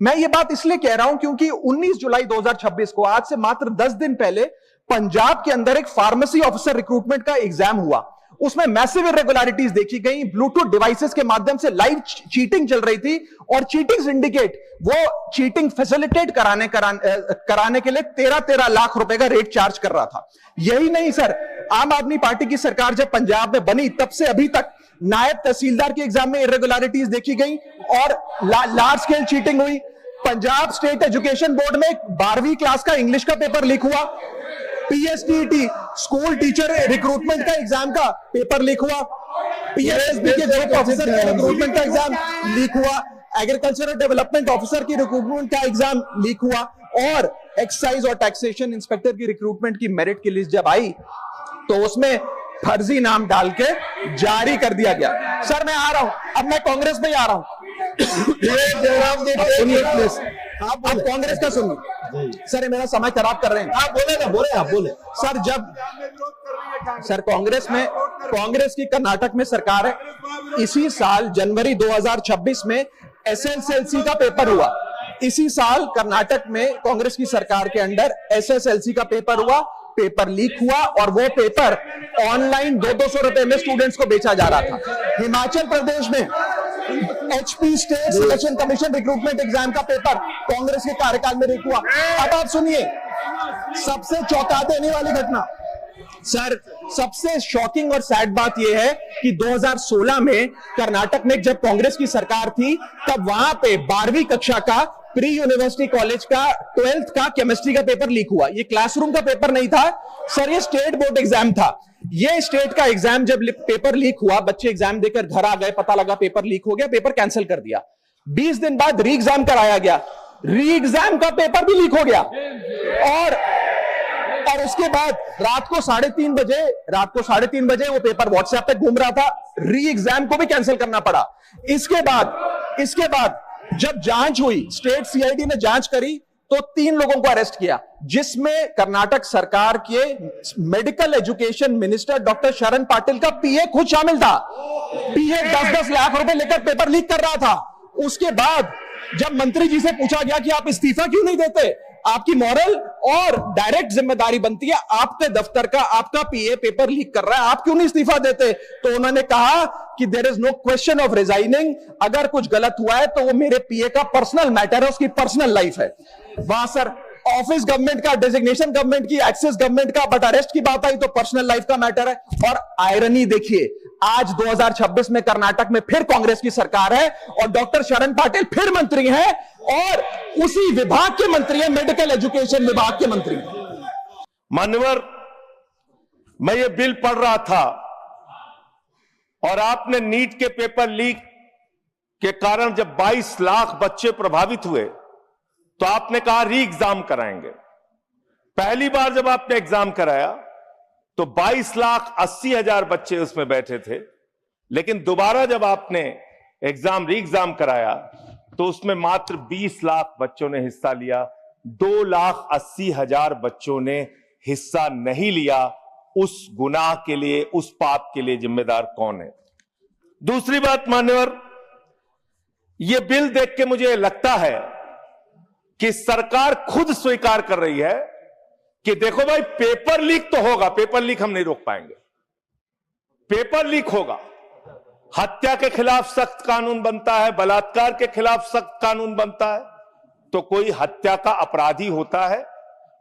मैं ये बात इसलिए कह रहा हूं क्योंकि 19 जुलाई 2026 को, आज से मात्र 10 दिन पहले, पंजाब के अंदर एक फार्मेसी ऑफिसर रिक्रूटमेंट का एग्जाम हुआ। उसमें मैसिव इरेगुलरिटीज देखी गई, ब्लूटूथ डिवाइसेस के माध्यम से लाइव चीटिंग चल रही थी और चीटिंग सिंडिकेट वो चीटिंग फैसिलिटेट कराने के लिए 13 लाख रुपए का रेट चार्ज कर रहा था। यही नहीं सर, आम आदमी पार्टी की सरकार जब पंजाब में बनी तब से अभी तक नायब तहसीलदार के एग्जाम में इरेगुलरिटीज देखी गई और लार्ज स्केल चीटिंग हुई। पंजाब स्टेट एजुकेशन बोर्ड में 12वीं क्लास का इंग्लिश का पेपर लीक हुआ, पीएसटीटी स्कूल टीचर रिक्रूटमेंट का एग्जाम का पेपर लीक हुआ, पीएसएसबी के ग्रुप ऑफिसर का रिक्रूटमेंट का एग्जाम लीक हुआ, एग्रीकल्चरल डेवलपमेंट ऑफिसर की रिक्रूटमेंट का एग्जाम लीक हुआ और एक्साइज और टैक्सेशन इंस्पेक्टर की रिक्रूटमेंट की मेरिट की लिस्ट जब आई तो उसमें फर्जी नाम डाल के जारी कर दिया गया। सर मैं आ रहा हूं, अब मैं कांग्रेस में आ रहा हूं। सुनिए प्लीज, आप कांग्रेस का सुनिए। सर मेरा समय खराब कर रहे हैं। आप बोले ना, बोले आप बोले। सर जब सर कांग्रेस की कर्नाटक में सरकार है, इसी साल जनवरी 2026 में एसएसएलसी का पेपर हुआ। इसी साल कर्नाटक में कांग्रेस की सरकार के अंडर एसएसएलसी का पेपर हुआ, पेपर लीक हुआ और वो पेपर ऑनलाइन 200 रुपए में स्टूडेंट्स को बेचा जा रहा था। हिमाचल प्रदेश में HP state selection commission recruitment exam का पेपर कांग्रेस के कार्यकाल में लीक हुआ। अब आप सुनिए सबसे चौंका देने वाली घटना, सर सबसे शॉकिंग और सैड बात यह है कि 2016 में कर्नाटक में जब कांग्रेस की सरकार थी तब वहां पे 12वीं कक्षा का प्री यूनिवर्सिटी कॉलेज का 12th का केमिस्ट्री का पेपर लीक हुआ। ये क्लासरूम का पेपर नहीं था सर, ये स्टेट बोर्ड एग्जाम था। ये स्टेट का एग्जाम जब पेपर लीक हुआ, बच्चे एग्जाम देकर घर आ गए, पता लगा पेपर लीक हो गया, पेपर कैंसिल कर दिया। 20 दिन बाद री एग्जाम कराया गया, री एग्जाम का पेपर भी लीक हो गया और उसके बाद रात को 3:30 बजे वो पेपर व्हाट्सएप पे घूम रहा था, री एग्जाम को भी कैंसिल करना पड़ा। इसके बाद जब जांच हुई, स्टेट सीआईडी ने जांच करी तो 3 लोगों को अरेस्ट किया, जिसमें कर्नाटक सरकार के मेडिकल एजुकेशन मिनिस्टर डॉक्टर शरण पाटिल का पीए खुद शामिल था। पीए 10-10 लाख रुपए लेकर पेपर लीक कर रहा था। उसके बाद जब मंत्री जी से पूछा गया कि आप इस्तीफा क्यों नहीं देते, आपकी मॉरल और डायरेक्ट जिम्मेदारी बनती है, आपके दफ्तर का आपका पीए पेपर लीक कर रहा है, आप क्यों नहीं इस्तीफा देते? तो उन्होंने कहा कि there is no question of resigning, अगर कुछ गलत हुआ है तो वो मेरे पीए का पर्सनल मैटर है, उसकी पर्सनल लाइफ है। वहां सर ऑफिस गवर्नमेंट का, डेजिग्नेशन गवर्नमेंट की, एक्सेस गवर्नमेंट का, बट अरेस्ट की बात आई तो पर्सनल लाइफ का मैटर है। और आयरनी देखिए, आज 2026 में कर्नाटक में फिर कांग्रेस की सरकार है और डॉक्टर शरण पाटिल फिर मंत्री हैं और उसी विभाग के मंत्री हैं, मेडिकल एजुकेशन विभाग के मंत्री। मान्यवर, मैं ये बिल पढ़ रहा था और आपने नीट के पेपर लीक के कारण जब 22 लाख बच्चे प्रभावित हुए तो आपने कहा री एग्जाम कराएंगे। पहली बार जब आपने एग्जाम कराया तो 22,80,000 बच्चे उसमें बैठे थे, लेकिन दोबारा जब आपने री एग्जाम कराया तो उसमें मात्र 20 लाख बच्चों ने हिस्सा लिया, 2,80,000 बच्चों ने हिस्सा नहीं लिया। उस गुनाह के लिए, उस पाप के लिए जिम्मेदार कौन है? दूसरी बात मान्यवर, यह बिल देख के मुझे लगता है कि सरकार खुद स्वीकार कर रही है कि देखो भाई, पेपर लीक तो होगा, पेपर लीक हम नहीं रोक पाएंगे, पेपर लीक होगा। हत्या के खिलाफ सख्त कानून बनता है, बलात्कार के खिलाफ सख्त कानून बनता है। तो कोई हत्या का अपराधी होता है,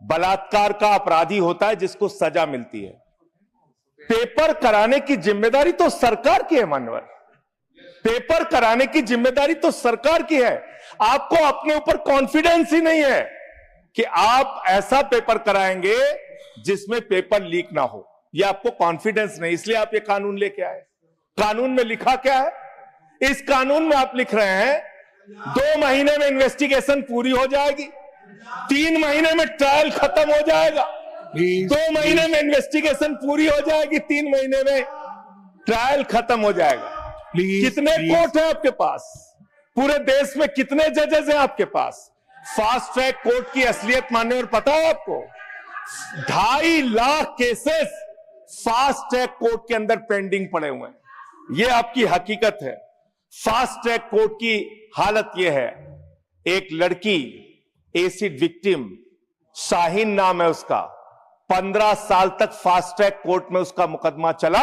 बलात्कार का अपराधी होता है जिसको सजा मिलती है। पेपर कराने की जिम्मेदारी तो सरकार की है मान्यवर, पेपर कराने की जिम्मेदारी तो सरकार की है। आपको अपने ऊपर कॉन्फिडेंस ही नहीं है कि आप ऐसा पेपर कराएंगे जिसमें पेपर लीक ना हो, यह आपको कॉन्फिडेंस नहीं, इसलिए आप ये कानून लेके आए। कानून में लिखा क्या है? इस कानून में आप लिख रहे हैं 2 महीने में इन्वेस्टिगेशन पूरी हो जाएगी, 3 महीने में ट्रायल खत्म हो जाएगा, 2 महीने में इन्वेस्टिगेशन पूरी हो जाएगी, 3 महीने में ट्रायल खत्म हो जाएगा। कितने कोर्ट हैं आपके पास? पूरे देश में कितने जजेस हैं आपके पास? फास्ट ट्रैक कोर्ट की असलियत मान्यवर पता है आपको? 2.5 lakh cases fast track court के अंदर पेंडिंग पड़े हुए हैं। यह आपकी हकीकत है। फास्ट ट्रैक कोर्ट की हालत यह है एक लड़की एसिड विक्टिम, शाहीन नाम है उसका, 15 साल तक फास्ट ट्रैक कोर्ट में उसका मुकदमा चला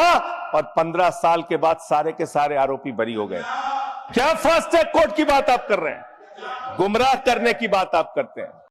और 15 साल के बाद सारे के सारे आरोपी बरी हो गए। क्या फास्ट ट्रैक कोर्ट की बात आप कर रहे हैं? गुमराह करने की बात आप करते हैं।